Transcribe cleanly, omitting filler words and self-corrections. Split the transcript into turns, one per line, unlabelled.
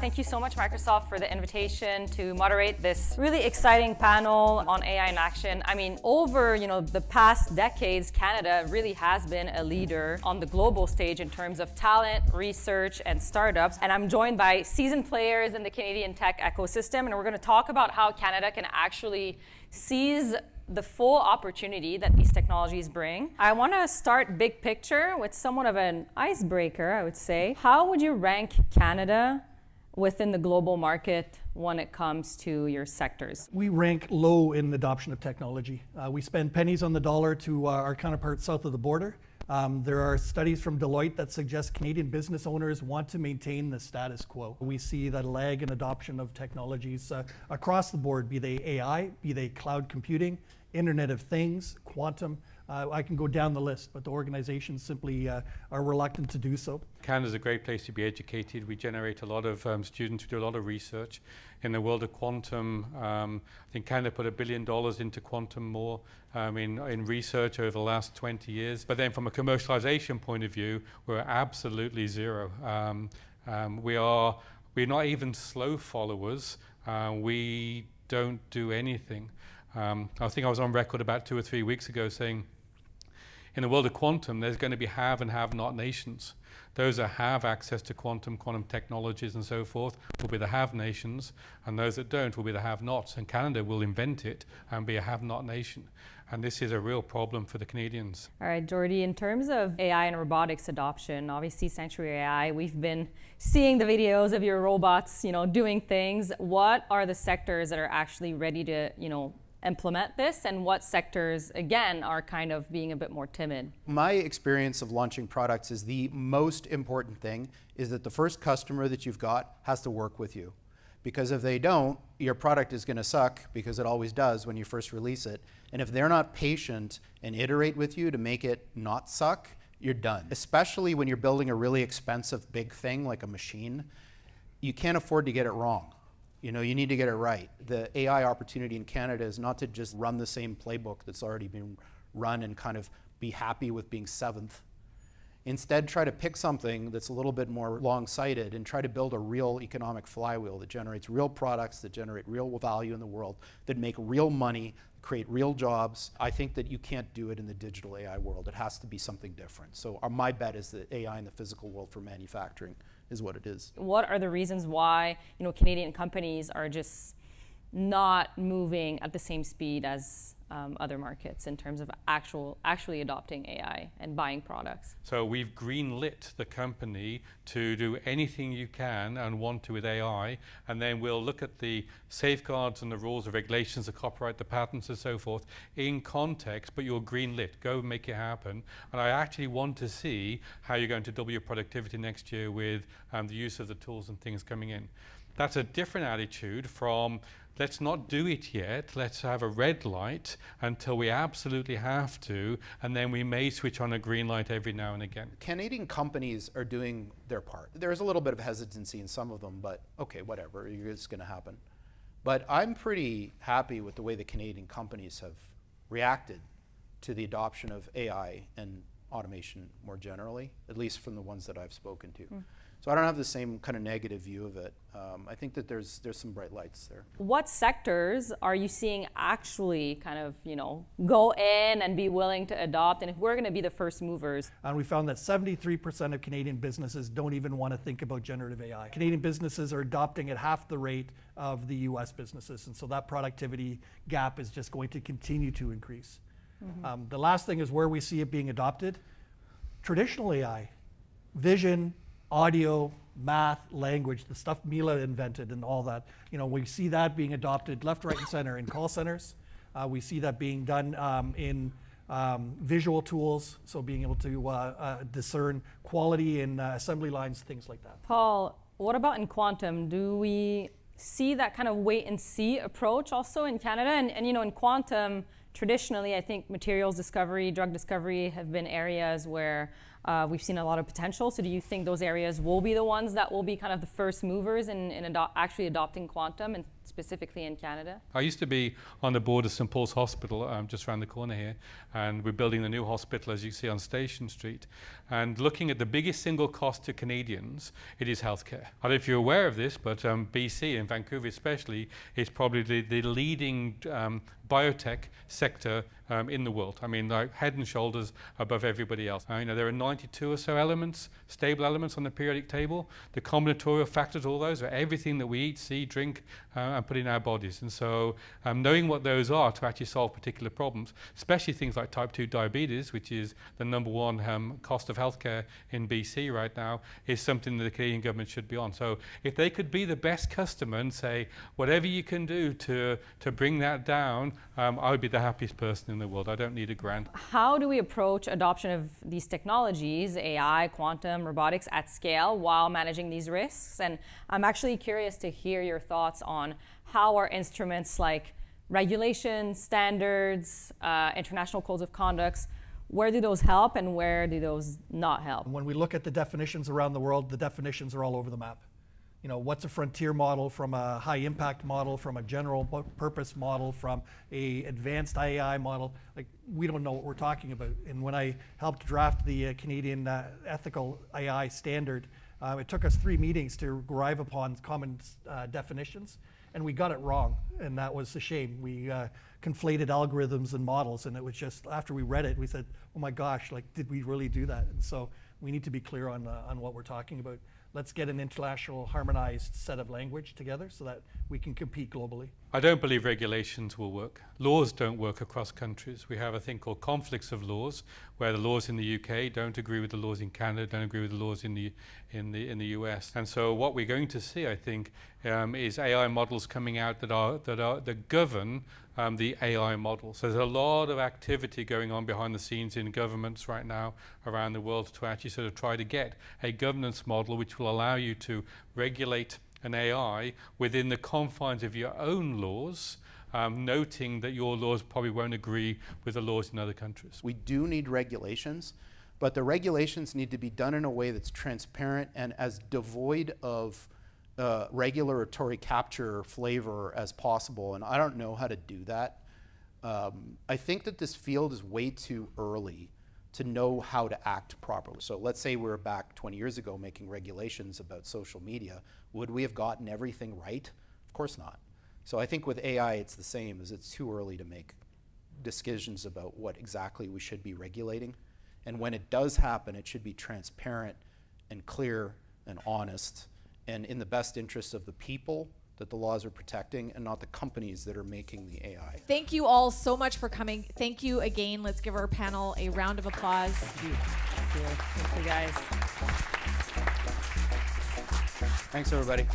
Thank you so much, Microsoft, for the invitation to moderate this really exciting panel on AI in action. I mean, over the past decades, Canada really has been a leader on the global stage in terms of talent, research, and startups. And I'm joined by seasoned players in the Canadian tech ecosystem, and we're going to talk about how Canada can actually seize the full opportunity that these technologies bring. I want to start big picture with somewhat of an icebreaker, I would say. How would you rank Canada within the global market when it comes to your sectors?
We rank low in adoption of technology. We spend pennies on the dollar to our counterparts south of the border. There are studies from Deloitte that suggest Canadian business owners want to maintain the status quo. We see that lag in adoption of technologies across the board, be they AI, be they cloud computing, Internet of Things, quantum. I can go down the list, but the organizations simply are reluctant to do so.
Canada's a great place to be educated. We generate a lot of students, we do a lot of research. In the world of quantum, I think Canada put $1 billion into quantum more in research over the last 20 years. But then from a commercialization point of view, we're absolutely zero. We're not even slow followers. We don't do anything. I think I was on record about 2 or 3 weeks ago saying, in the world of quantum, there's going to be have and have-not nations. Those that have access to quantum technologies and so forth will be the have nations, and those that don't will be the have-nots. And Canada will invent it and be a have-not nation. And this is a real problem for the Canadians.
All right, Geordie, in terms of AI and robotics adoption, obviously Sanctuary AI, we've been seeing the videos of your robots, doing things. What are the sectors that are actually ready to, implement this, and what sectors, again, are kind of being a bit more timid?
My experience of launching products is the most important thing is that the first customer that you've got has to work with you. Because if they don't, your product is going to suck, because it always does when you first release it. And if they're not patient and iterate with you to make it not suck, you're done. Especially when you're building a really expensive big thing like a machine, you can't afford to get it wrong. You need to get it right. The AI opportunity in Canada is not to just run the same playbook that's already been run and kind of be happy with being seventh. Instead, try to pick something that's a little bit more long-sighted and try to build a real economic flywheel that generates real products, that generate real value in the world, that make real money, create real jobs. I think that you can't do it in the digital AI world. It has to be something different. So my bet is that AI in the physical world for manufacturing is what it is. What
are the reasons why Canadian companies are just not moving at the same speed as other markets in terms of actually adopting AI and buying products?
So we've greenlit the company to do anything you can and want to with AI, and then we'll look at the safeguards and the rules, the regulations, the copyright, the patents and so forth in context, but you're greenlit. Go make it happen. And I actually want to see how you're going to double your productivity next year with the use of the tools and things coming in. That's a different attitude from let's not do it yet, let's have a red light until we absolutely have to, and then we may switch on a green light every now and again. Canadian companies are doing their part. There's a little bit of hesitancy in some of them, but okay, whatever, it's going to happen. But I'm pretty happy with the way the Canadian companies have reacted to the adoption of AI and automation more generally, at least from the ones that I've spoken to. So I don't have the same kind of negative view of it. I think that there's some bright lights there.
What sectors are you seeing actually kind of, go in and be willing to adopt? And if we're going to be the first movers?
And we found that 73% of Canadian businesses don't even want to think about generative AI. Canadian businesses are adopting at half the rate of the US businesses. And so that productivity gap is just going to continue to increase. The last thing is where we see it being adopted. Traditional AI, vision, audio, math, language, the stuff Mila invented and all that. We see that being adopted left, right, and center in call centers. We see that being done in visual tools, so being able to discern quality in assembly lines, things like that.
Paul, what about in quantum? Do we see that kind of wait and see approach also in Canada? And in quantum, traditionally, I think materials discovery, drug discovery have been areas where we've seen a lot of potential. So do you think those areas will be the ones that will be kind of the first movers in actually adopting quantum, and specifically in Canada?
I used to be on the board of St. Paul's Hospital, just around the corner here, and we're building the new hospital, as you see, on Station Street. And looking at the biggest single cost to Canadians, it is healthcare. I don't know if you're aware of this, but BC, and Vancouver especially, is probably the leading biotech sector in the world. I mean, like head and shoulders above everybody else. You know, there are 92 or so elements, stable elements on the periodic table. The combinatorial factors, all those are everything that we eat, see, drink, and put in our bodies. And so knowing what those are to actually solve particular problems, especially things like type 2 diabetes, which is the #1 cost of healthcare in BC right now, is something that the Canadian government should be on. So if they could be the best customer and say, whatever you can do to bring that down, I would be the happiest person in the world. I don't need a grant.
How do we approach adoption of these technologies, AI, quantum, robotics, at scale while managing these risks? And I'm actually curious to hear your thoughts on how are instruments like regulations, standards, international codes of conduct, where do those help and where do those not help?
When we look at the definitions around the world, the definitions are all over the map. You know, what's a frontier model from a high impact model, from a general purpose model, from a advanced AI model? Like, we don't know what we're talking about. And when I helped draft the Canadian ethical AI standard, it took us 3 meetings to arrive upon common definitions, and we got it wrong, and that was a shame. We conflated algorithms and models, and it was just, after we read it, we said, oh my gosh, like, did we really do that? And so we need to be clear on what we're talking about. Let's get an international harmonized set of language together so that we can compete globally.
I don't believe regulations will work. Laws don't work across countries. We have a thing called conflicts of laws, where the laws in the UK don't agree with the laws in Canada, don't agree with the laws in the US. And so what we're going to see, I think, is AI models coming out that govern the AI models. So there's a lot of activity going on behind the scenes in governments right now around the world to actually sort of try to get a governance model which will allow you to regulate an AI within the confines of your own laws, noting that your laws probably won't agree with the laws in other countries.
We do need regulations, but the regulations need to be done in a way that's transparent and as devoid of regulatory capture flavor as possible, and I don't know how to do that. I think that this field is way too early to know how to act properly. So let's say we were back 20 years ago making regulations about social media. Would we have gotten everything right? Of course not. So I think with AI it's the same, as it's too early to make decisions about what exactly we should be regulating. And when it does happen, it should be transparent and clear and honest and in the best interests of the people that the laws are protecting and not the companies that are making the AI.
Thank you all so much for coming. Thank you again. Let's give our panel a round of applause.
Thank you. Thank you guys.
Thanks, everybody.